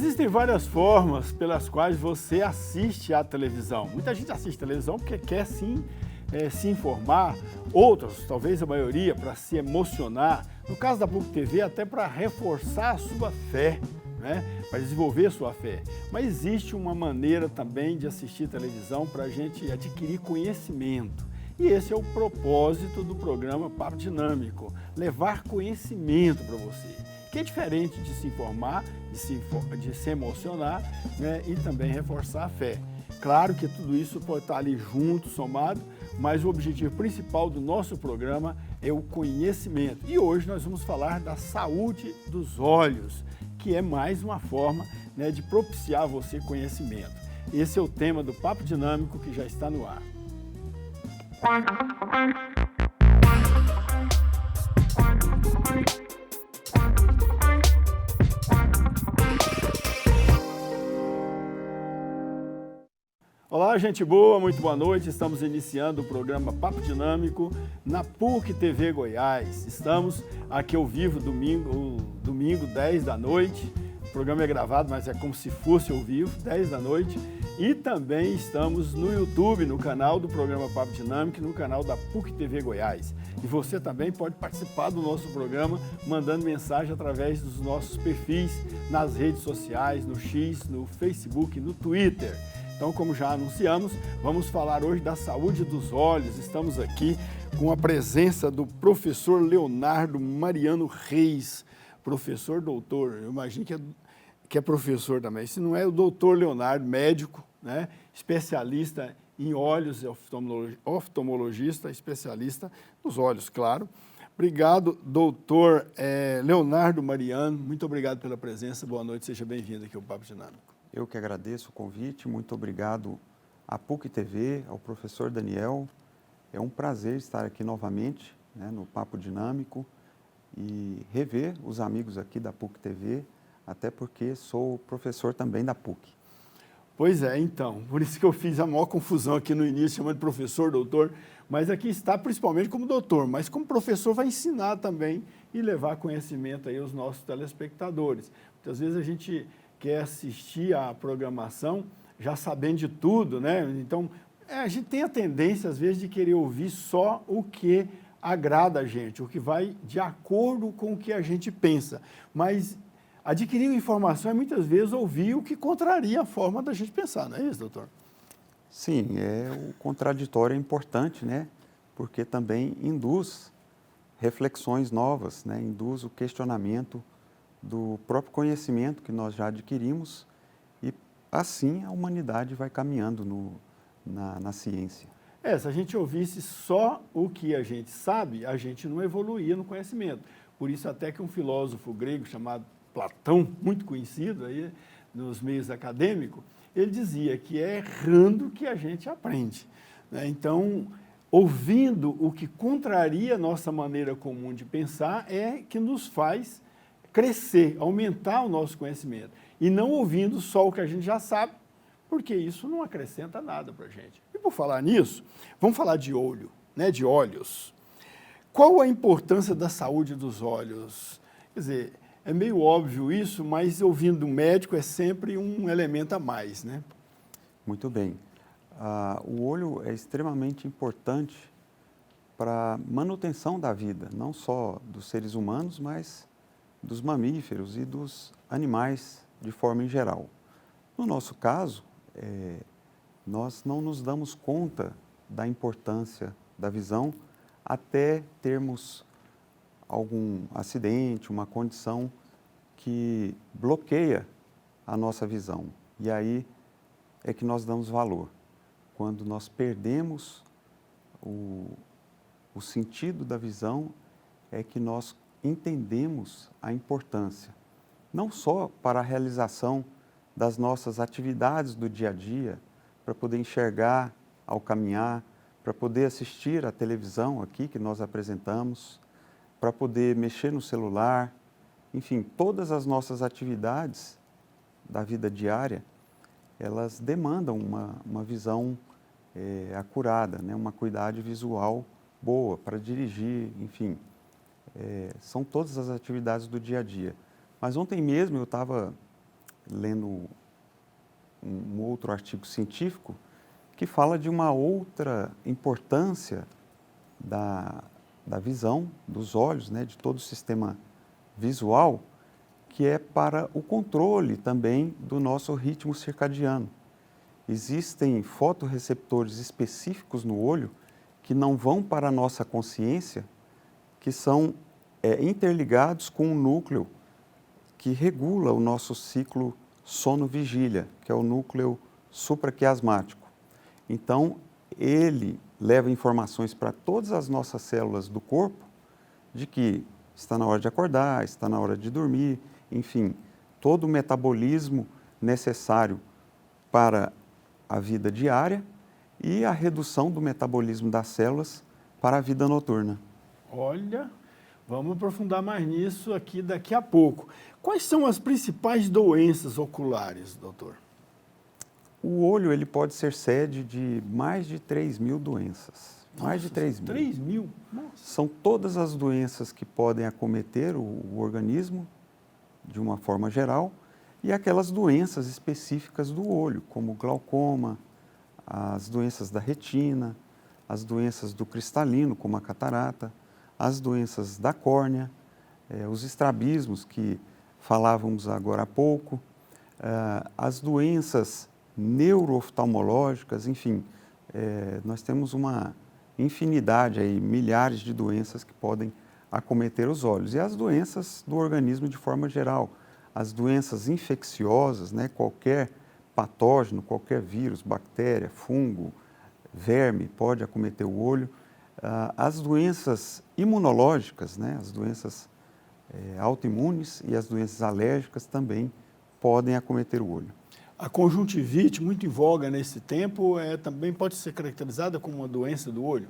Existem várias formas pelas quais você assiste à televisão. Muita gente assiste televisão porque quer sim se informar, outros, talvez a maioria, para se emocionar. No caso da PUC TV, até para reforçar a sua fé, né? Para desenvolver a sua fé. Mas existe uma maneira também de assistir televisão para a gente adquirir conhecimento. E esse é o propósito do programa Papo Dinâmico, levar conhecimento para você, que é diferente de se informar, de se emocionar, né? E também reforçar a fé. Claro que tudo isso pode estar ali junto, somado, mas o objetivo principal do nosso programa é o conhecimento. E hoje nós vamos falar da saúde dos olhos, que é mais uma forma, né, de propiciar a você conhecimento. Esse é o tema do Papo Dinâmico que já está no ar. Olá, gente boa, muito boa noite. Estamos iniciando o programa Papo Dinâmico na PUC TV Goiás. Estamos aqui ao vivo domingo 10 da noite. O programa é gravado, mas é como se fosse ao vivo, 10 da noite. E também estamos no YouTube, no canal do programa Papo Dinâmico, no canal da PUC TV Goiás. E você também pode participar do nosso programa mandando mensagem através dos nossos perfis nas redes sociais, no X, no Facebook, no Twitter. Então, como já anunciamos, vamos falar hoje da saúde dos olhos. Estamos aqui com a presença do professor Leonardo Mariano Reis, professor doutor, eu imagino que é professor também. Se não é o doutor Leonardo, médico, né? Especialista em olhos, oftalmologista, especialista nos olhos, claro. Obrigado, doutor Leonardo Mariano, muito obrigado pela presença, boa noite, seja bem-vindo aqui ao Papo Dinâmico. Eu que agradeço o convite, muito obrigado à PUC TV, ao professor Daniel. É um prazer estar aqui novamente, né, no Papo Dinâmico e rever os amigos aqui da PUC TV, até porque sou professor também da PUC. Pois é, então, por isso que eu fiz a maior confusão aqui no início, chamando de professor, doutor, mas aqui está principalmente como doutor, mas como professor vai ensinar também e levar conhecimento aí aos nossos telespectadores. Muitas vezes a gente quer assistir à programação já sabendo de tudo, né? Então, a gente tem a tendência, às vezes, de querer ouvir só o que agrada a gente, o que vai de acordo com o que a gente pensa. Mas adquirir informação é, muitas vezes, ouvir o que contraria a forma da gente pensar, não é isso, doutor? Sim, o contraditório é importante, né? Porque também induz reflexões novas, né? Induz o questionamento do próprio conhecimento que nós já adquirimos e assim a humanidade vai caminhando na ciência. Se a gente ouvisse só o que a gente sabe, a gente não evoluía no conhecimento. Por isso até que um filósofo grego chamado Platão, muito conhecido aí nos meios acadêmicos, ele dizia que é errando que a gente aprende, né? Então, ouvindo o que contraria a nossa maneira comum de pensar é que nos faz crescer, aumentar o nosso conhecimento. E não ouvindo só o que a gente já sabe, porque isso não acrescenta nada para a gente. E por falar nisso, vamos falar de olho, né, de olhos. Qual a importância da saúde dos olhos? Quer dizer, é meio óbvio isso, mas ouvindo um médico é sempre um elemento a mais, né? Muito bem. O olho é extremamente importante para a manutenção da vida, não só dos seres humanos, mas dos mamíferos e dos animais de forma em geral. No nosso caso, nós não nos damos conta da importância da visão até termos algum acidente, uma condição que bloqueia a nossa visão. E aí é que nós damos valor. Quando nós perdemos o sentido da visão, é que nós entendemos a importância, não só para a realização das nossas atividades do dia a dia, para poder enxergar ao caminhar, para poder assistir à televisão aqui que nós apresentamos, para poder mexer no celular, enfim, todas as nossas atividades da vida diária, elas demandam uma visão acurada, né? Uma acuidade visual boa para dirigir, enfim. São todas as atividades do dia a dia. Mas ontem mesmo eu estava lendo um outro artigo científico que fala de uma outra importância da visão, dos olhos, né, de todo o sistema visual, que é para o controle também do nosso ritmo circadiano. Existem fotorreceptores específicos no olho que não vão para a nossa consciência, que são interligados com um núcleo que regula o nosso ciclo sono-vigília, que é o núcleo supraquiasmático. Então, ele leva informações para todas as nossas células do corpo de que está na hora de acordar, está na hora de dormir, enfim, todo o metabolismo necessário para a vida diária e a redução do metabolismo das células para a vida noturna. Olha, vamos aprofundar mais nisso aqui daqui a pouco. Quais são as principais doenças oculares, doutor? O olho ele pode ser sede de mais de 3.000 doenças. Nossa, mais de 3.000. 3.000? Nossa. São todas as doenças que podem acometer o organismo de uma forma geral e aquelas doenças específicas do olho, como glaucoma, as doenças da retina, as doenças do cristalino, como a catarata, as doenças da córnea, os estrabismos que falávamos agora há pouco, as doenças neurooftalmológicas, enfim, nós temos uma infinidade aí, milhares de doenças que podem acometer os olhos. E as doenças do organismo de forma geral, as doenças infecciosas, né, qualquer patógeno, qualquer vírus, bactéria, fungo, verme pode acometer o olho. As doenças imunológicas, né, as doenças autoimunes e as doenças alérgicas também podem acometer o olho. A conjuntivite, muito em voga nesse tempo, também pode ser caracterizada como uma doença do olho?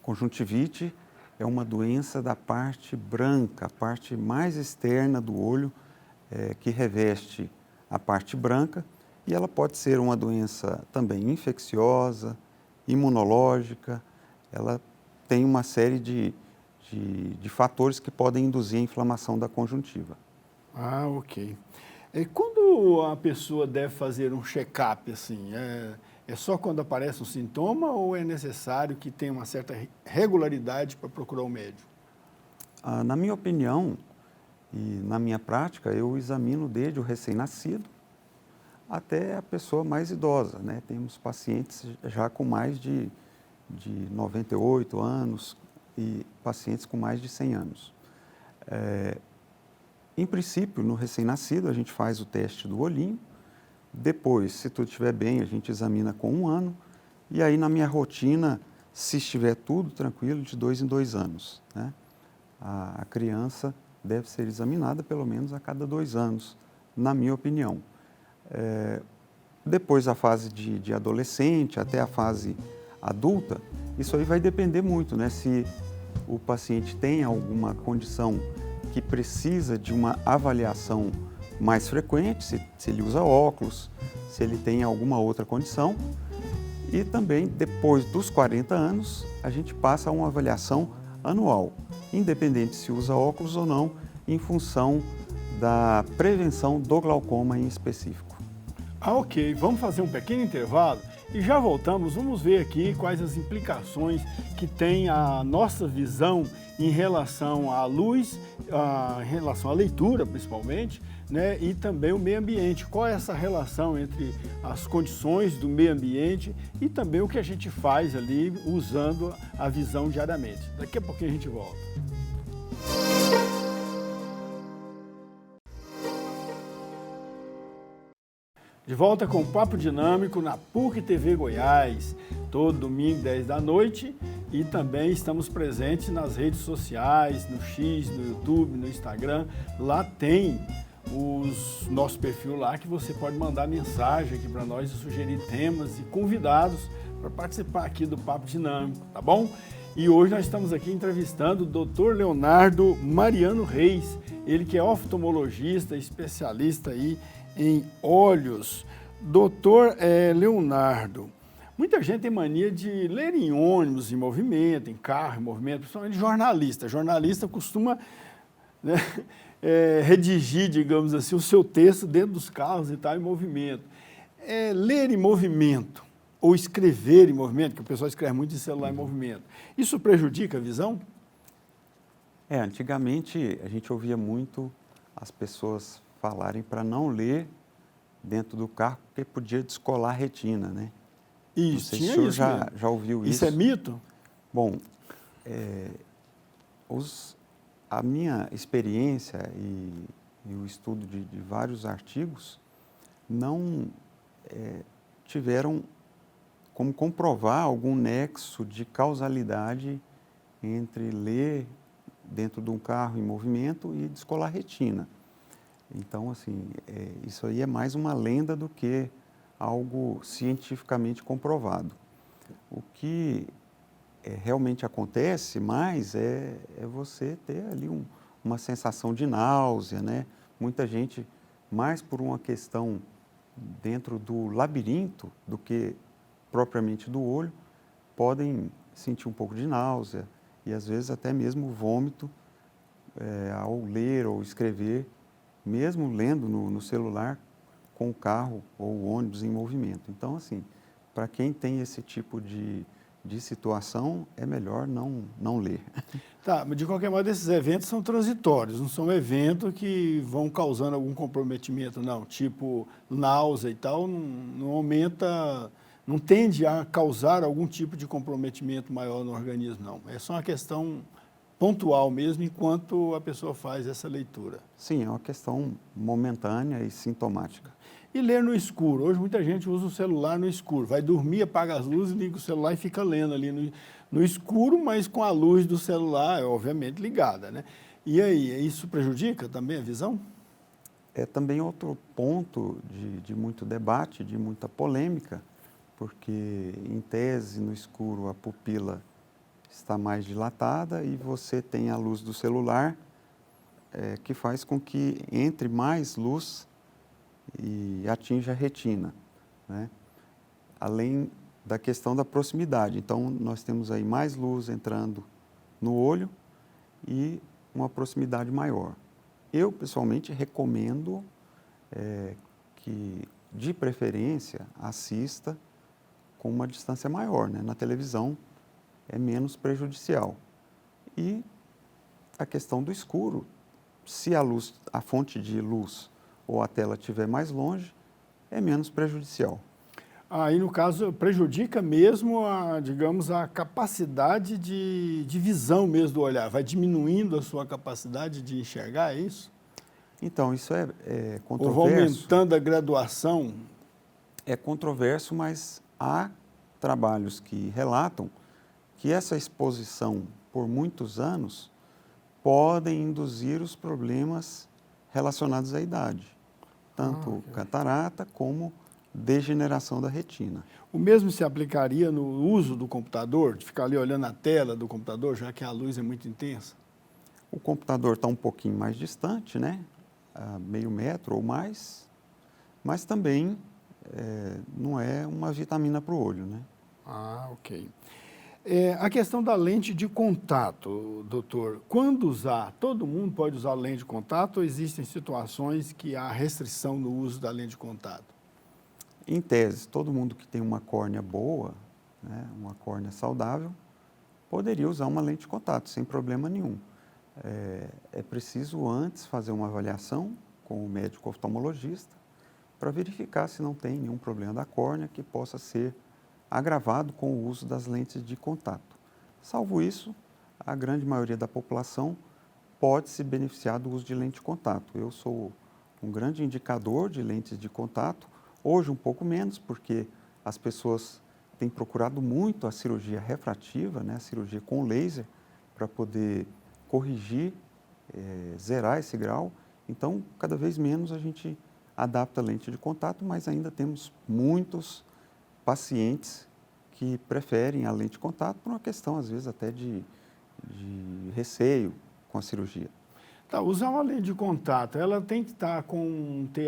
Conjuntivite é uma doença da parte branca, a parte mais externa do olho, que reveste a parte branca, e ela pode ser uma doença também infecciosa, imunológica, ela tem uma série de fatores que podem induzir a inflamação da conjuntiva. Ah, ok. E quando a pessoa deve fazer um check-up, assim, é só quando aparece um sintoma ou é necessário que tenha uma certa regularidade para procurar o médico? Na minha opinião e na minha prática, eu examino desde o recém-nascido até a pessoa mais idosa, né? Temos pacientes já com mais de 98 anos e pacientes com mais de 100 anos. Em princípio, no recém-nascido, a gente faz o teste do olhinho, depois, se tudo estiver bem, a gente examina com 1 ano, e aí na minha rotina, se estiver tudo tranquilo, de 2 em 2 anos, né? A criança deve ser examinada pelo menos a cada 2 anos, na minha opinião. Depois a fase de adolescente até a fase adulta, isso aí vai depender muito, né? Se o paciente tem alguma condição que precisa de uma avaliação mais frequente, se ele usa óculos, se ele tem alguma outra condição. E também, depois dos 40 anos, a gente passa a uma avaliação anual, independente se usa óculos ou não, em função da prevenção do glaucoma em específico. Ah, ok. Vamos fazer um pequeno intervalo e já voltamos. Vamos ver aqui quais as implicações que tem a nossa visão em relação à luz, em relação à leitura, principalmente, né, e também o meio ambiente. Qual é essa relação entre as condições do meio ambiente e também o que a gente faz ali usando a visão diariamente. Daqui a pouquinho a gente volta. De volta com o Papo Dinâmico na PUC TV Goiás, todo domingo, 10 da noite, e também estamos presentes nas redes sociais, no X, no YouTube, no Instagram. Lá tem nosso perfil lá que você pode mandar mensagem aqui para nós e sugerir temas e convidados para participar aqui do Papo Dinâmico, tá bom? E hoje nós estamos aqui entrevistando o Dr. Leonardo Mariano Reis, ele que é oftalmologista, especialista aí em olhos. Doutor Leonardo, muita gente tem mania de ler em ônibus em movimento, em carro em movimento, principalmente jornalista. Jornalista costuma, né, redigir, digamos assim, o seu texto dentro dos carros e tal, em movimento. Ler em movimento ou escrever em movimento, que o pessoal escreve muito em celular em movimento, isso prejudica a visão? Antigamente a gente ouvia muito as pessoas falarem para não ler dentro do carro, porque podia descolar a retina, né? Isso, não sei tinha se o senhor isso já ouviu isso. Isso é mito? Bom, a minha experiência e o estudo de vários artigos não tiveram como comprovar algum nexo de causalidade entre ler dentro de um carro em movimento e descolar a retina. Então, assim, isso aí é mais uma lenda do que algo cientificamente comprovado. O que realmente acontece mais é você ter ali uma sensação de náusea, né? Muita gente, mais por uma questão dentro do labirinto do que propriamente do olho, podem sentir um pouco de náusea e às vezes até mesmo vômito ao ler ou escrever, mesmo lendo no celular com o carro ou o ônibus em movimento. Então, assim, para quem tem esse tipo de situação, é melhor não ler. Tá, mas de qualquer modo, esses eventos são transitórios, não são eventos que vão causando algum comprometimento, não. Tipo, náusea e tal, não aumenta, não tende a causar algum tipo de comprometimento maior no organismo, não. É só uma questão pontual mesmo, enquanto a pessoa faz essa leitura. Sim, é uma questão momentânea e sintomática. E ler no escuro. Hoje muita gente usa o celular no escuro. Vai dormir, apaga as luzes, liga o celular e fica lendo ali no escuro, mas com a luz do celular, obviamente, ligada, né? E aí, isso prejudica também a visão? É também outro ponto de muito debate, de muita polêmica, porque, em tese, no escuro, a pupila está mais dilatada e você tem a luz do celular, que faz com que entre mais luz e atinja a retina, né? Além da questão da proximidade. Então, nós temos aí mais luz entrando no olho e uma proximidade maior. Eu, pessoalmente, recomendo que, de preferência, assista com uma distância maior, né? Na televisão é menos prejudicial. E a questão do escuro, se a fonte de luz ou a tela estiver mais longe, é menos prejudicial. Aí, no caso, prejudica mesmo, digamos, a capacidade de visão mesmo do olhar. Vai diminuindo a sua capacidade de enxergar, é isso? Então, isso é controverso. Ou vai aumentando a graduação? É controverso, mas há trabalhos que relatam que essa exposição por muitos anos podem induzir os problemas relacionados à idade, tanto catarata como degeneração da retina. O mesmo se aplicaria no uso do computador, de ficar ali olhando a tela do computador, já que a luz é muito intensa? O computador está um pouquinho mais distante, né? A meio metro ou mais, mas também não é uma vitamina para o olho, né? Ah, ok. A questão da lente de contato, doutor, quando usar? Todo mundo pode usar lente de contato ou existem situações que há restrição no uso da lente de contato? Em tese, todo mundo que tem uma córnea boa, né, uma córnea saudável, poderia usar uma lente de contato sem problema nenhum. É preciso antes fazer uma avaliação com o médico oftalmologista para verificar se não tem nenhum problema da córnea que possa ser agravado com o uso das lentes de contato. Salvo isso, a grande maioria da população pode se beneficiar do uso de lente de contato. Eu sou um grande indicador de lentes de contato, hoje um pouco menos, porque as pessoas têm procurado muito a cirurgia refrativa, né, a cirurgia com laser, para poder corrigir, zerar esse grau. Então, cada vez menos a gente adapta a lente de contato, mas ainda temos muitos pacientes que preferem a lente de contato por uma questão, às vezes, até de receio com a cirurgia. Tá, usar uma lente de contato, ela tem que ter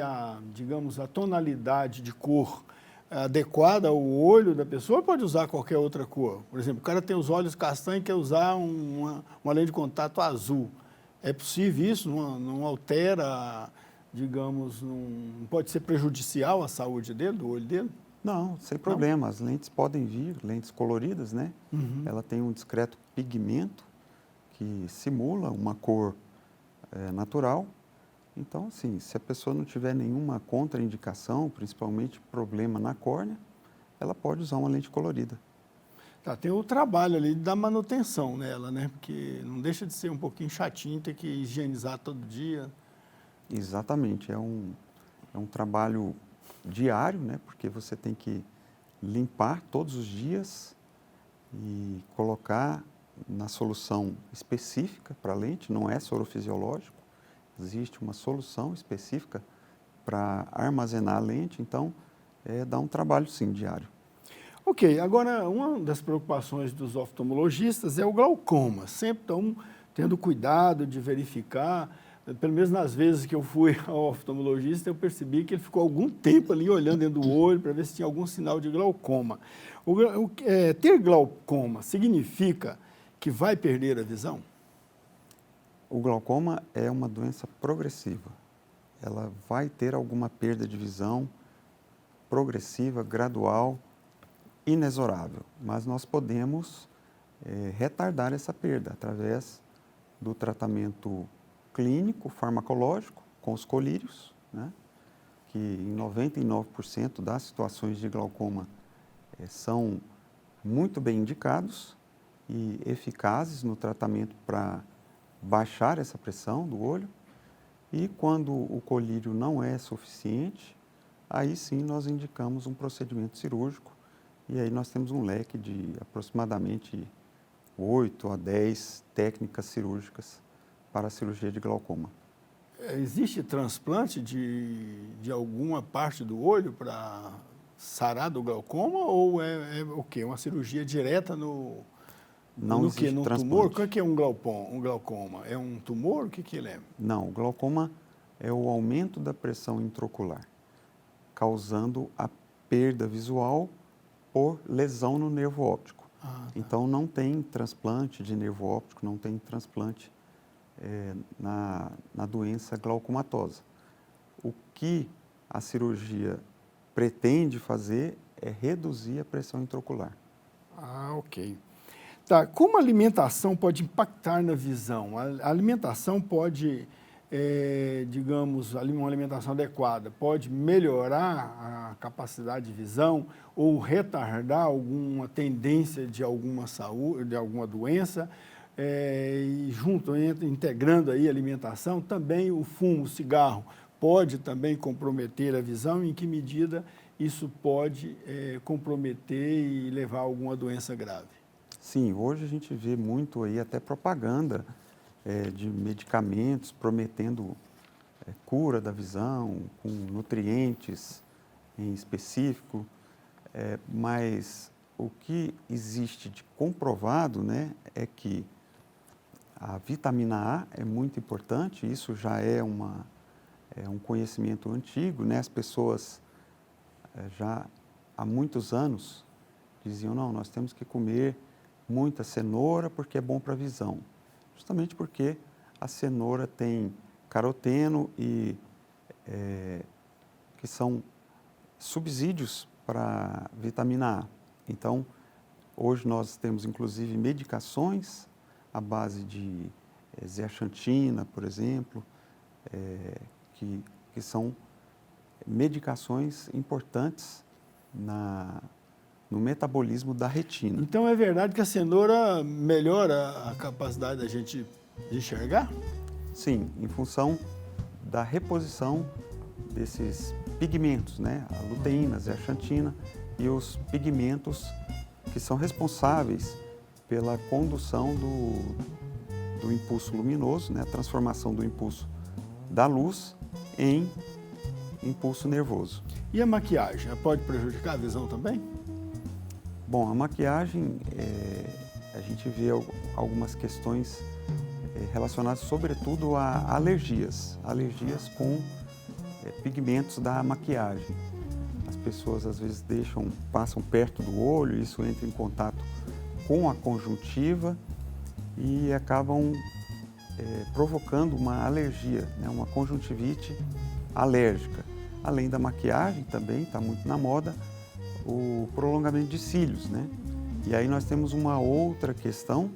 digamos, a tonalidade de cor adequada ao olho da pessoa, ou pode usar qualquer outra cor? Por exemplo, o cara tem os olhos castanhos e quer usar uma lente de contato azul. É possível isso? Não altera, digamos, não pode ser prejudicial à saúde dele, do olho dele? Não, sem problema. As lentes podem vir, lentes coloridas, né? Uhum. Ela tem um discreto pigmento que simula uma cor natural. Então, assim, se a pessoa não tiver nenhuma contraindicação, principalmente problema na córnea, ela pode usar uma lente colorida. Tá, tem o trabalho ali da manutenção nela, né? Porque não deixa de ser um pouquinho chatinho ter que higienizar todo dia. Exatamente, é um trabalho diário, né? Porque você tem que limpar todos os dias e colocar na solução específica para a lente, não é soro fisiológico, existe uma solução específica para armazenar a lente, então dá um trabalho sim diário. Ok, agora uma das preocupações dos oftalmologistas é o glaucoma. Sempre estão tendo cuidado de verificar, pelo menos nas vezes que eu fui ao oftalmologista, eu percebi que ele ficou algum tempo ali olhando dentro do olho para ver se tinha algum sinal de glaucoma. Ter glaucoma significa que vai perder a visão? O glaucoma é uma doença progressiva. Ela vai ter alguma perda de visão progressiva, gradual, inexorável, mas nós podemos retardar essa perda através do tratamento clínico, farmacológico, com os colírios, né, que em 99% das situações de glaucoma são muito bem indicados e eficazes no tratamento para baixar essa pressão do olho. E quando o colírio não é suficiente, aí sim nós indicamos um procedimento cirúrgico. E aí nós temos um leque de aproximadamente 8 a 10 técnicas cirúrgicas para a cirurgia de glaucoma. Existe transplante de alguma parte do olho para sarar do glaucoma ou é o quê? Uma cirurgia direta no existe no transplante. tumor? O que é um glaucoma? É um tumor? O que ele é? Não, o glaucoma é o aumento da pressão intraocular, causando a perda visual por lesão no nervo óptico. Ah, tá. Então, não tem transplante de nervo óptico, não tem transplante na doença glaucomatosa. O que a cirurgia pretende fazer é reduzir a pressão intraocular. Ah, ok. Tá, como a alimentação pode impactar na visão? A alimentação pode, digamos, uma alimentação adequada, pode melhorar a capacidade de visão ou retardar alguma tendência de alguma saúde, de alguma doença? E integrando aí a alimentação, também o fumo, o cigarro, pode também comprometer a visão? Em que medida isso pode comprometer e levar a alguma doença grave? Sim, hoje a gente vê muito aí até propaganda de medicamentos prometendo cura da visão, com nutrientes em específico, mas o que existe de comprovado, né, é que a vitamina A é muito importante, isso já é um conhecimento antigo, né? As pessoas já há muitos anos diziam, não, nós temos que comer muita cenoura porque é bom para a visão. Justamente porque a cenoura tem caroteno e que são subsídios para a vitamina A. Então, hoje nós temos inclusive medicações à base de zeaxantina, por exemplo, que são medicações importantes no metabolismo da retina. Então é verdade que a cenoura melhora a capacidade da gente enxergar? Sim, em função da reposição desses pigmentos, né? A luteína, a zeaxantina e os pigmentos que são responsáveis pela condução do impulso luminoso, né? A transformação do impulso da luz em impulso nervoso. E a maquiagem, ela pode prejudicar a visão também? Bom, a maquiagem, a gente vê algumas questões relacionadas sobretudo a alergias com pigmentos da maquiagem. As pessoas às vezes passam perto do olho, isso entra em contato com a conjuntiva e acabam provocando uma alergia, né, uma conjuntivite alérgica. Além da maquiagem também, está muito na moda, o prolongamento de cílios, né? E aí nós temos uma outra questão,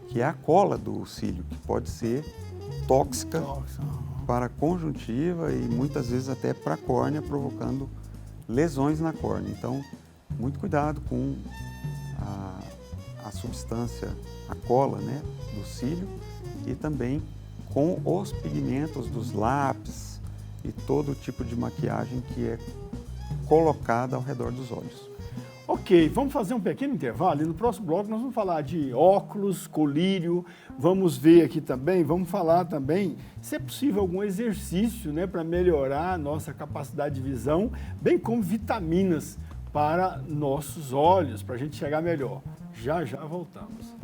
que é a cola do cílio, que pode ser tóxica para a conjuntiva e muitas vezes até para a córnea, provocando lesões na córnea. Então, muito cuidado com a substância, a cola, né, do cílio e também com os pigmentos dos lápis e todo tipo de maquiagem que é colocada ao redor dos olhos. Ok, vamos fazer um pequeno intervalo e no próximo bloco nós vamos falar de óculos, colírio, vamos ver aqui também, vamos falar também se é possível algum exercício, né, para melhorar a nossa capacidade de visão, bem como vitaminas para nossos olhos, para a gente chegar melhor. Já voltamos.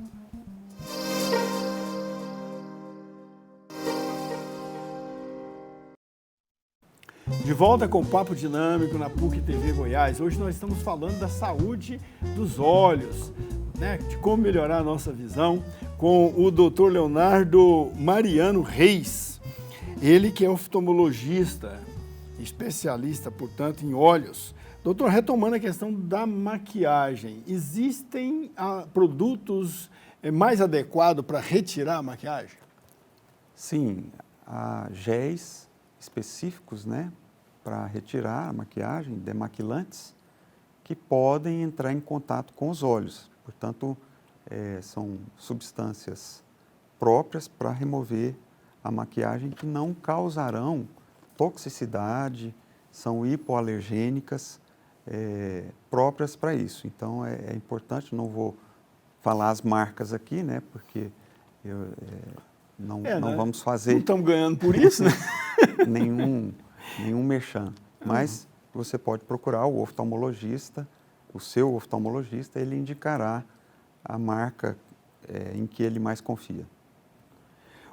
De volta com o Papo Dinâmico na PUC TV Goiás. Hoje nós estamos falando da saúde dos olhos, né? De como melhorar a nossa visão, com o Dr. Leonardo Mariano Reis. Ele que é oftalmologista, especialista, portanto, em olhos. Doutor, retomando a questão da maquiagem, existem produtos mais adequados para retirar a maquiagem? Sim, há géis específicos, né, para retirar a maquiagem, demaquilantes, que podem entrar em contato com os olhos. Portanto, são substâncias próprias para remover a maquiagem que não causarão toxicidade, são hipoalergênicas, próprias para isso. Então, é importante, não vou falar as marcas aqui, né, porque não vamos fazer... Não estamos ganhando por isso, né? nenhum merchan, mas você pode procurar o oftalmologista, o seu oftalmologista, ele indicará a marca em que ele mais confia.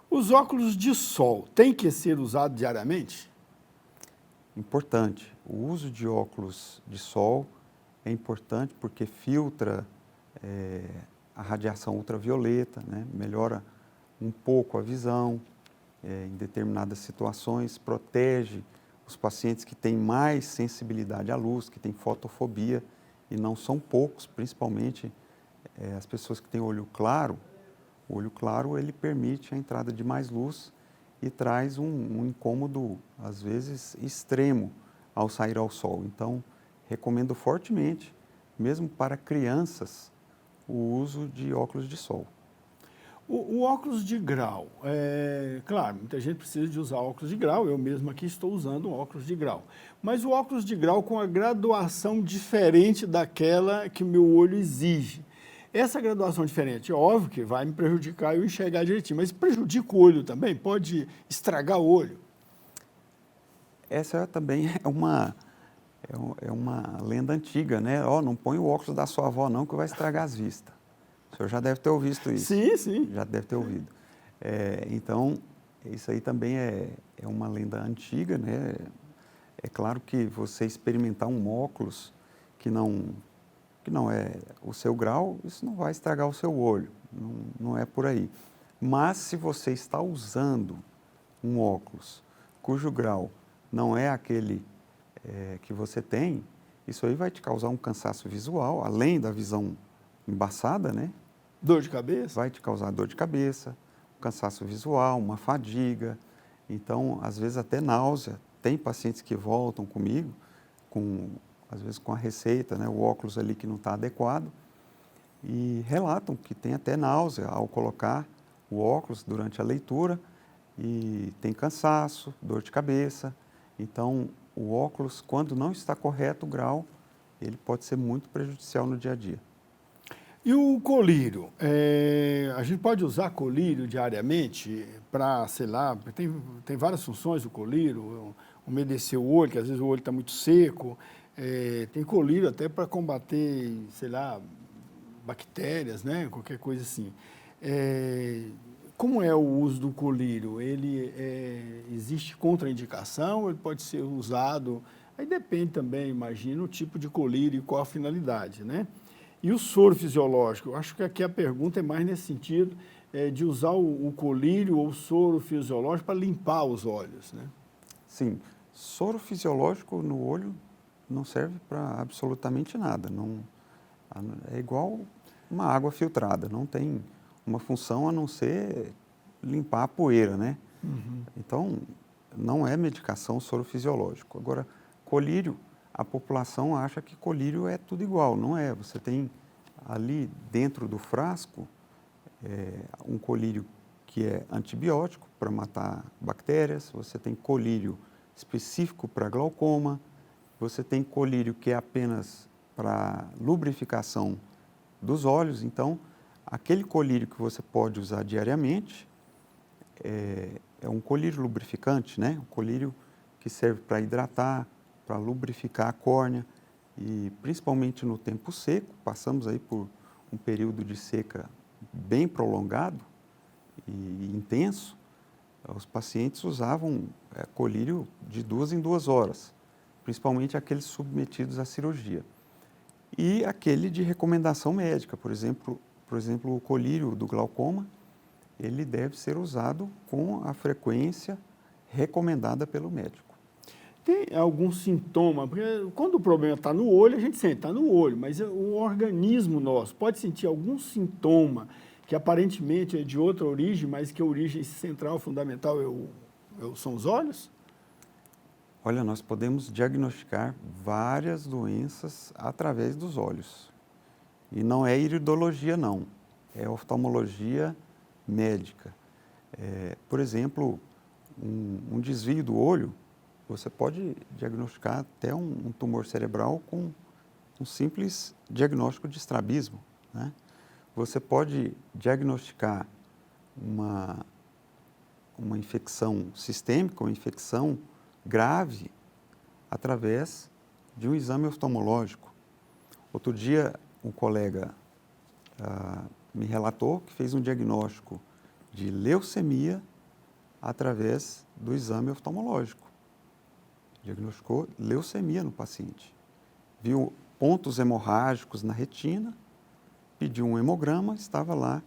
Os óculos de sol têm que ser usados diariamente? Importante. O uso de óculos de sol é importante porque filtra a radiação ultravioleta, né? Melhora um pouco a visão em determinadas situações, protege os pacientes que têm mais sensibilidade à luz, que têm fotofobia, e não são poucos, principalmente as pessoas que têm olho claro. O olho claro, ele permite a entrada de mais luz e traz um incômodo, às vezes, extremo ao sair ao sol. Então, recomendo fortemente, mesmo para crianças, o uso de óculos de sol. O óculos de grau, claro, muita gente precisa de usar óculos de grau, eu mesmo aqui estou usando um óculos de grau. Mas o óculos de grau com a graduação diferente daquela que o meu olho exige. Essa graduação diferente, é óbvio que vai me prejudicar eu enxergar direitinho, mas prejudica o olho também? Pode estragar o olho? Essa também é uma lenda antiga, né? Não põe o óculos da sua avó não, que vai estragar as vistas. O senhor já deve ter ouvido isso. Sim. Já deve ter ouvido. Então, isso aí também é uma lenda antiga, né? É claro que você experimentar um óculos que não é o seu grau, isso não vai estragar o seu olho, não é por aí. Mas se você está usando um óculos cujo grau não é aquele que você tem, isso aí vai te causar um cansaço visual, além da visão embaçada, né? Dor de cabeça? Vai te causar dor de cabeça, um cansaço visual, uma fadiga, então, às vezes até náusea. Tem pacientes que voltam comigo, às vezes com a receita, né, o óculos ali que não está adequado, e relatam que tem até náusea ao colocar o óculos durante a leitura, e tem cansaço, dor de cabeça. Então, o óculos, quando não está correto o grau, ele pode ser muito prejudicial no dia a dia. E o colírio? A gente pode usar colírio diariamente para, sei lá, tem várias funções o colírio, umedecer o olho, que às vezes o olho está muito seco, tem colírio até para combater, sei lá, bactérias, né? Qualquer coisa assim. Como é o uso do colírio? Existe contraindicação? Ele pode ser usado? Aí depende também, imagina, o tipo de colírio e qual a finalidade, né? E o soro fisiológico? Eu acho que aqui a pergunta é mais nesse sentido de usar o colírio ou o soro fisiológico para limpar os olhos, né? Sim, soro fisiológico no olho não serve para absolutamente nada. Não, é igual uma água filtrada, não tem uma função a não ser limpar a poeira, né? Uhum. Então, não é medicação soro fisiológico. Agora, colírio, a população acha que colírio é tudo igual, não é. Você tem ali dentro do frasco um colírio que é antibiótico para matar bactérias, você tem colírio específico para glaucoma, você tem colírio que é apenas para lubrificação dos olhos. Então, aquele colírio que você pode usar diariamente é um colírio lubrificante, né? Um colírio que serve para hidratar, para lubrificar a córnea e principalmente no tempo seco, passamos aí por um período de seca bem prolongado e intenso, os pacientes usavam colírio de 2 em 2 horas, principalmente aqueles submetidos à cirurgia. E aquele de recomendação médica, por exemplo, o colírio do glaucoma, ele deve ser usado com a frequência recomendada pelo médico. Tem algum sintoma? Porque quando o problema está no olho, a gente sente, está no olho, mas o organismo nosso pode sentir algum sintoma que aparentemente é de outra origem, mas que a origem central, fundamental, são os olhos? Olha, nós podemos diagnosticar várias doenças através dos olhos. E não é iridologia, não. É oftalmologia médica. Por exemplo, um desvio do olho, você pode diagnosticar até um tumor cerebral com um simples diagnóstico de estrabismo, né? Você pode diagnosticar uma infecção sistêmica, uma infecção grave, através de um exame oftalmológico. Outro dia, um colega me relatou que fez um diagnóstico de leucemia através do exame oftalmológico. Diagnosticou leucemia no paciente. Viu pontos hemorrágicos na retina, pediu um hemograma, estava lá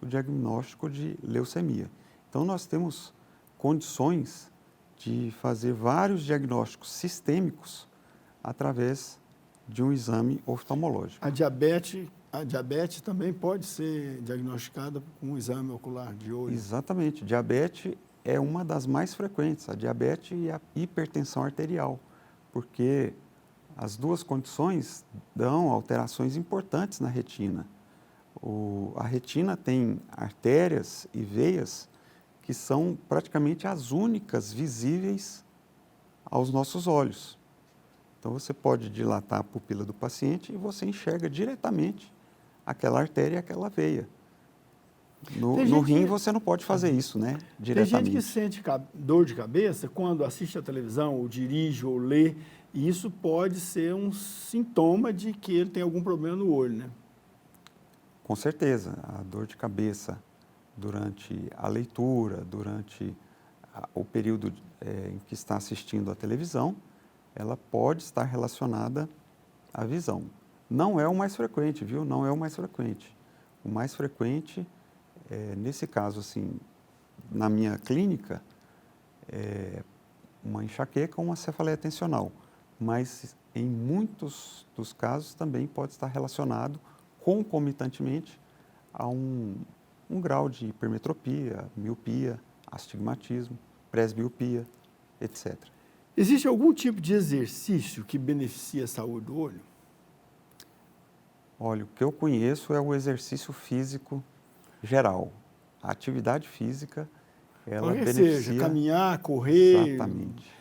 o diagnóstico de leucemia. Então, nós temos condições de fazer vários diagnósticos sistêmicos através de um exame oftalmológico. A diabetes também pode ser diagnosticada com um exame ocular de olho? Exatamente. Diabetes é uma das mais frequentes, a diabetes e a hipertensão arterial, porque as duas condições dão alterações importantes na retina. A retina tem artérias e veias que são praticamente as únicas visíveis aos nossos olhos. Então, você pode dilatar a pupila do paciente e você enxerga diretamente aquela artéria e aquela veia. No rim, você não pode fazer isso, né? Diretamente. Tem gente que sente dor de cabeça quando assiste a televisão, ou dirige, ou lê, e isso pode ser um sintoma de que ele tem algum problema no olho, né? Com certeza. A dor de cabeça durante a leitura, durante o período em que está assistindo a televisão, ela pode estar relacionada à visão. Não é o mais frequente, viu? Não é o mais frequente. O mais frequente, nesse caso, assim, na minha clínica, é uma enxaqueca ou uma cefaleia tensional. Mas, em muitos dos casos, também pode estar relacionado concomitantemente a um grau de hipermetropia, miopia, astigmatismo, presbiopia, etc. Existe algum tipo de exercício que beneficia a saúde do olho? Olha, o que eu conheço é o exercício físico geral. A atividade física, ela beneficia... seja, caminhar, correr, exatamente.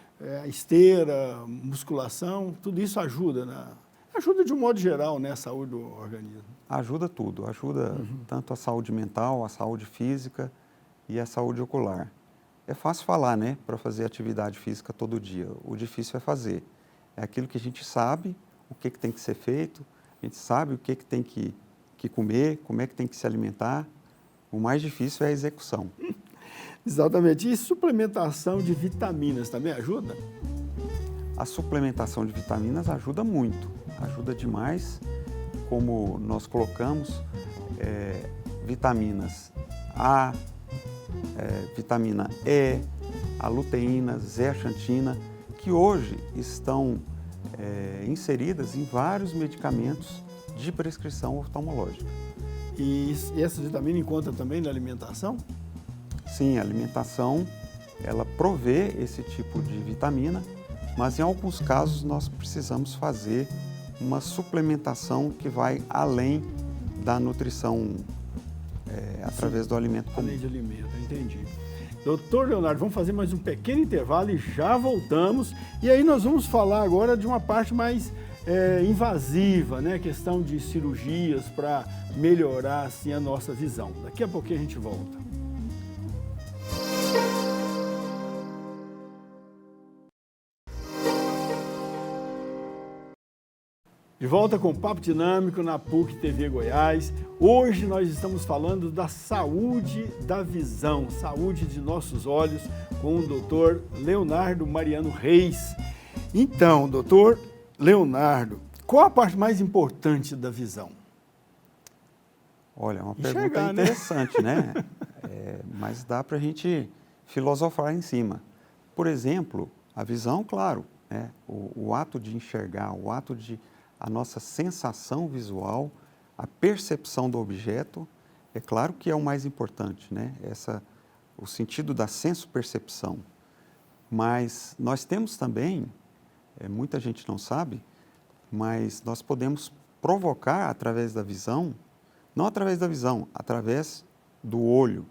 Esteira, musculação, tudo isso ajuda, ajuda de um modo geral, né, a saúde do organismo. Ajuda tudo, ajuda tanto a saúde mental, a saúde física e a saúde ocular. É fácil falar, né, para fazer atividade física todo dia. O difícil é fazer. É aquilo que a gente sabe, o que tem que ser feito, a gente sabe o que tem que comer, como é que tem que se alimentar. O mais difícil é a execução. Exatamente. E suplementação de vitaminas também ajuda? A suplementação de vitaminas ajuda muito, ajuda demais. Como nós colocamos, vitaminas A, vitamina E, a luteína, zeaxantina, que hoje estão inseridas em vários medicamentos de prescrição oftalmológica. E essas vitaminas encontram também na alimentação? Sim, a alimentação, ela provê esse tipo de vitamina, mas em alguns casos nós precisamos fazer uma suplementação que vai além da nutrição através do alimento comum. Além de alimento, entendi. Doutor Leonardo, vamos fazer mais um pequeno intervalo e já voltamos. E aí nós vamos falar agora de uma parte mais invasiva, né? Questão de cirurgias para melhorar assim, a nossa visão. Daqui a pouquinho a gente volta. De volta com o Papo Dinâmico na PUC TV Goiás. Hoje nós estamos falando da saúde da visão, saúde de nossos olhos, com o doutor Leonardo Mariano Reis. Então, doutor Leonardo, qual a parte mais importante da visão? Olha, é uma pergunta interessante, né? Mas dá para a gente filosofar em cima. Por exemplo, a visão, claro, né? O ato de enxergar, o ato de a nossa sensação visual, a percepção do objeto, é claro que é o mais importante, né? O sentido da senso-percepção. Mas nós temos também, muita gente não sabe, mas nós podemos provocar através da visão, não através da visão, através do olho,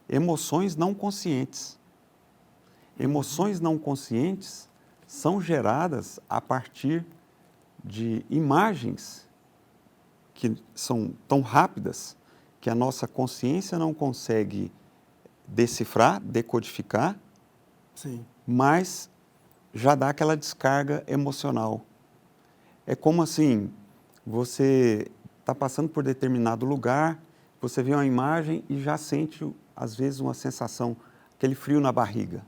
emoções não conscientes. Emoções não conscientes são geradas a partir de imagens que são tão rápidas que a nossa consciência não consegue decifrar, decodificar, Sim. mas já dá aquela descarga emocional. É como assim, você está passando por determinado lugar, você vê uma imagem e já sente, às vezes, uma sensação, aquele frio na barriga,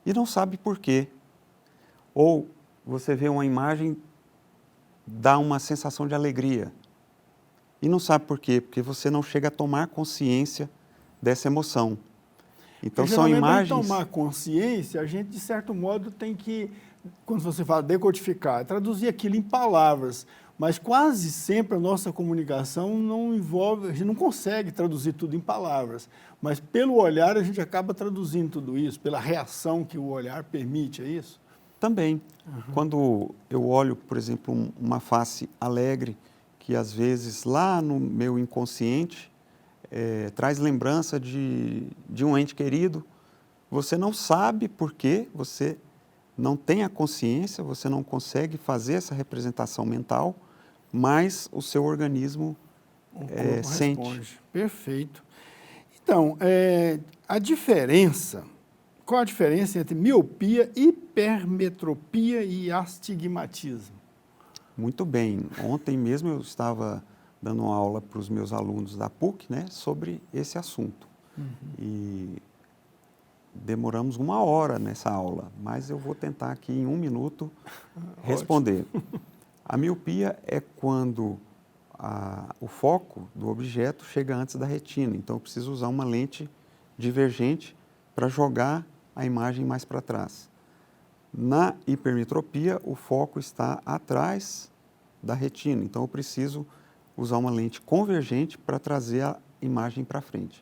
e não sabe por quê. Ou você vê uma imagem, dá uma sensação de alegria. E não sabe por quê, porque você não chega a tomar consciência dessa emoção. Então, são imagens... Para tomar consciência, a gente, de certo modo, tem que, quando você fala decodificar, traduzir aquilo em palavras. Mas quase sempre a nossa comunicação não envolve, a gente não consegue traduzir tudo em palavras. Mas pelo olhar a gente acaba traduzindo tudo isso, pela reação que o olhar permite, é isso? Também. Quando eu olho, por exemplo, uma face alegre, que às vezes lá no meu inconsciente traz lembrança de um ente querido, você não sabe por quê, você não tem a consciência, você não consegue fazer essa representação mental, mas o seu organismo sente. Responde. Perfeito. Então, a diferença... Qual a diferença entre miopia, hipermetropia e astigmatismo? Muito bem. Ontem mesmo eu estava dando uma aula para os meus alunos da PUC, né, sobre esse assunto. E demoramos 1 hora nessa aula, mas eu vou tentar aqui em 1 minuto responder. A miopia é quando o foco do objeto chega antes da retina, então eu preciso usar uma lente divergente para jogar a imagem mais para trás. Na hipermetropia, o foco está atrás da retina, então eu preciso usar uma lente convergente para trazer a imagem para frente.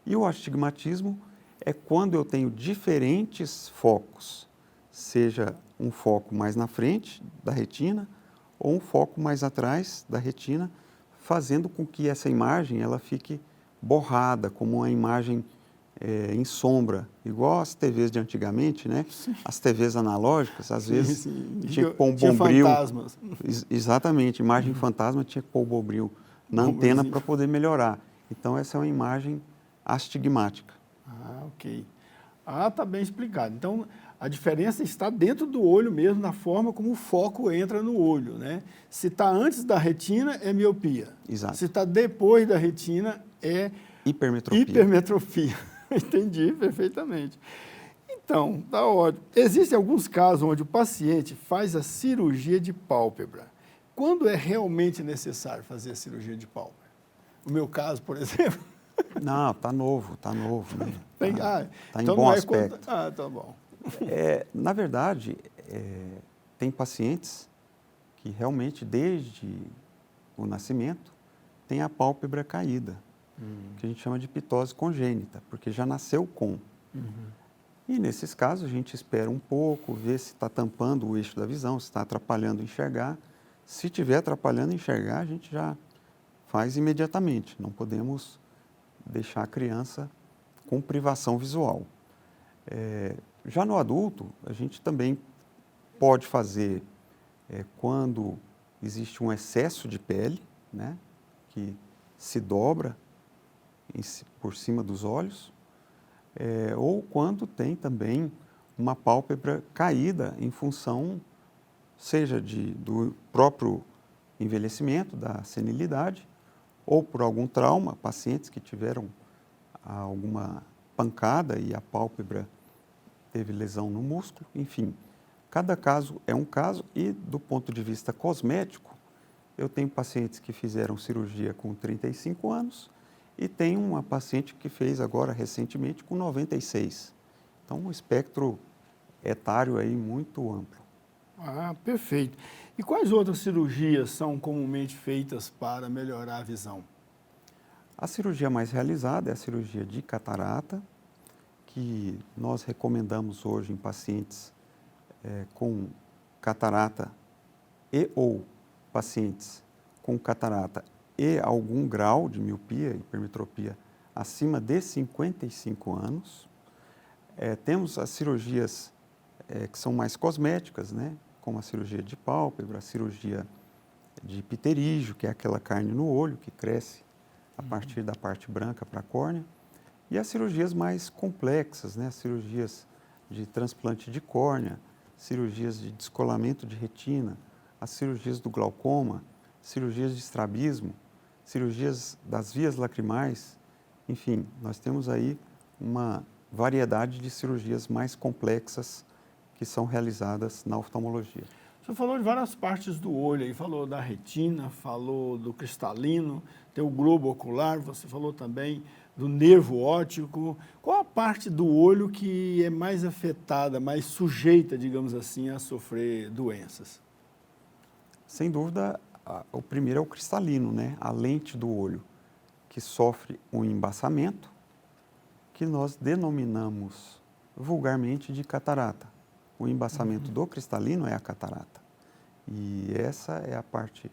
E o astigmatismo é quando eu tenho diferentes focos, seja um foco mais na frente da retina ou um foco mais atrás da retina, fazendo com que essa imagem ela fique borrada, como uma imagem em sombra, igual as TVs de antigamente, né? Sim. As TVs analógicas, às vezes tinha que pôr um bombril. Fantasmas. Exatamente, imagem fantasma tinha que pôr o bombril na antena para poder melhorar. Então, essa é uma imagem astigmática. Ah, ok. Está bem explicado. Então, a diferença está dentro do olho mesmo, na forma como o foco entra no olho, né? Se está antes da retina, é miopia. Exato. Se está depois da retina, é hipermetropia. Entendi perfeitamente. Então, tá ótimo. Existem alguns casos onde o paciente faz a cirurgia de pálpebra. Quando é realmente necessário fazer a cirurgia de pálpebra? O meu caso, por exemplo, Não, tá novo, né? Tá em então bom não é aspecto. Ah, tá bom. Na verdade, tem pacientes que realmente, desde o nascimento, têm a pálpebra caída, que a gente chama de ptose congênita, porque já nasceu com. E nesses casos, a gente espera um pouco, vê se está tampando o eixo da visão, se está atrapalhando enxergar. Se estiver atrapalhando enxergar, a gente já faz imediatamente. Não podemos deixar a criança com privação visual. Já no adulto, a gente também pode fazer quando existe um excesso de pele, né, que se dobra por cima dos olhos, ou quando tem também uma pálpebra caída em função, seja do próprio envelhecimento, da senilidade, ou por algum trauma, pacientes que tiveram alguma pancada e a pálpebra teve lesão no músculo, enfim. Cada caso é um caso e, do ponto de vista cosmético, eu tenho pacientes que fizeram cirurgia com 35 anos e tenho uma paciente que fez agora recentemente com 96. Então, um espectro etário aí muito amplo. Ah, perfeito. E quais outras cirurgias são comumente feitas para melhorar a visão? A cirurgia mais realizada é a cirurgia de catarata, que nós recomendamos hoje em pacientes com catarata ou pacientes com catarata e algum grau de miopia, hipermetropia, acima de 55 anos. Temos as cirurgias que são mais cosméticas, né? Como a cirurgia de pálpebra, a cirurgia de pterígio, que é aquela carne no olho que cresce a partir da parte branca para a córnea, e as cirurgias mais complexas, né? As cirurgias de transplante de córnea, cirurgias de descolamento de retina, as cirurgias do glaucoma, cirurgias de estrabismo, cirurgias das vias lacrimais, enfim, nós temos aí uma variedade de cirurgias mais complexas que são realizadas na oftalmologia. O senhor falou de várias partes do olho, aí falou da retina, falou do cristalino, tem o globo ocular, você falou também do nervo óptico. Qual a parte do olho que é mais afetada, mais sujeita, digamos assim, a sofrer doenças? Sem dúvida, o primeiro é o cristalino, né? A lente do olho, que sofre um embaçamento, que nós denominamos vulgarmente de catarata. O embaçamento do cristalino é a catarata. E essa é a parte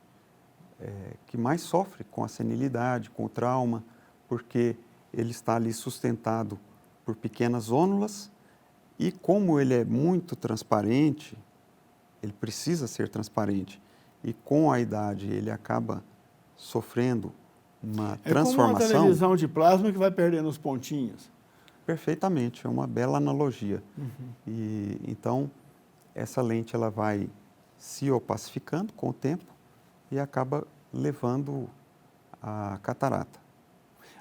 que mais sofre com a senilidade, com o trauma, porque ele está ali sustentado por pequenas ônulas e como ele é muito transparente, ele precisa ser transparente e com a idade ele acaba sofrendo uma transformação. É como uma televisão de plasma que vai perdendo os pontinhos. Perfeitamente, é uma bela analogia. E então essa lente ela vai se opacificando com o tempo e acaba levando a catarata.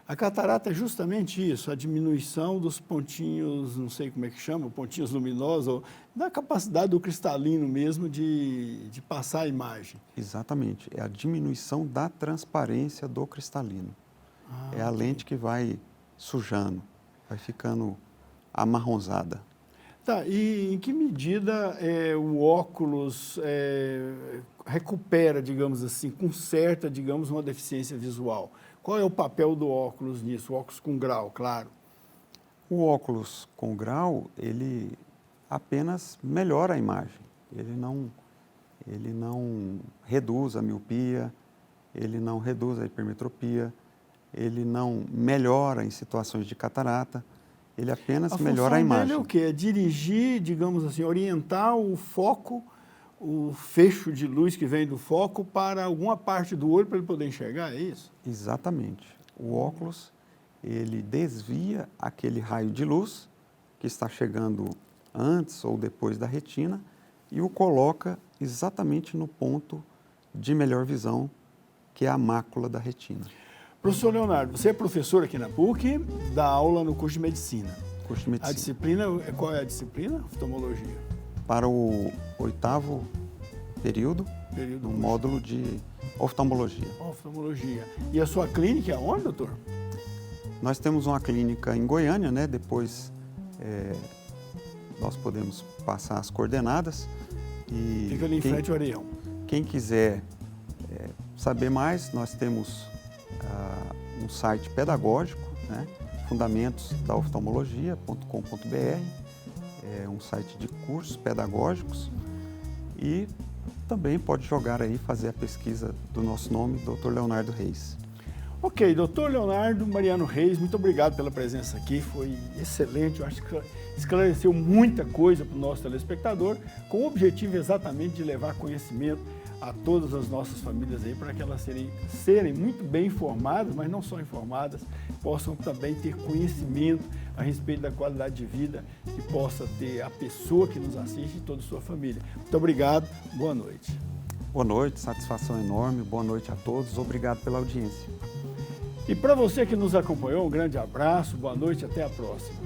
A catarata é justamente isso, a diminuição dos pontinhos, não sei como é que chama, pontinhos luminosos, ou da capacidade do cristalino mesmo de passar a imagem. Exatamente, é a diminuição da transparência do cristalino. É a lente que vai sujando, vai ficando amarronzada. Tá, e em que medida o óculos recupera, digamos assim, conserta, digamos, uma deficiência visual? Qual é o papel do óculos nisso? O óculos com grau, claro. O óculos com grau, ele apenas melhora a imagem. Ele não reduz a miopia, ele não reduz a hipermetropia, ele não melhora em situações de catarata, ele apenas melhora a imagem. A função dele é o quê? É dirigir, digamos assim, orientar o foco, o fecho de luz que vem do foco para alguma parte do olho para ele poder enxergar, é isso? Exatamente. O óculos, ele desvia aquele raio de luz que está chegando antes ou depois da retina e o coloca exatamente no ponto de melhor visão, que é a mácula da retina. Professor Leonardo, você é professor aqui na PUC, dá aula no curso de medicina. Curso de medicina. A disciplina, qual é a disciplina? Oftalmologia. Para o 8º período no módulo de oftalmologia. Oftalmologia. E a sua clínica é onde, doutor? Nós temos uma clínica em Goiânia, né? Depois nós podemos passar as coordenadas. E fica ali em frente ao Areião. Quem quiser saber mais, nós temos um site pedagógico, né? fundamentosdaoftalmologia.com.br, um site de cursos pedagógicos, e também pode jogar aí, fazer a pesquisa do nosso nome, Dr. Leonardo Reis. Ok, doutor Leonardo Mariano Reis, muito obrigado pela presença aqui, foi excelente, eu acho que esclareceu muita coisa para o nosso telespectador, com o objetivo exatamente de levar conhecimento a todas as nossas famílias aí, para que elas serem muito bem informadas, mas não só informadas, possam também ter conhecimento a respeito da qualidade de vida que possa ter a pessoa que nos assiste e toda a sua família. Muito obrigado, boa noite. Boa noite, satisfação enorme, boa noite a todos, obrigado pela audiência. E para você que nos acompanhou, um grande abraço, boa noite, até a próxima.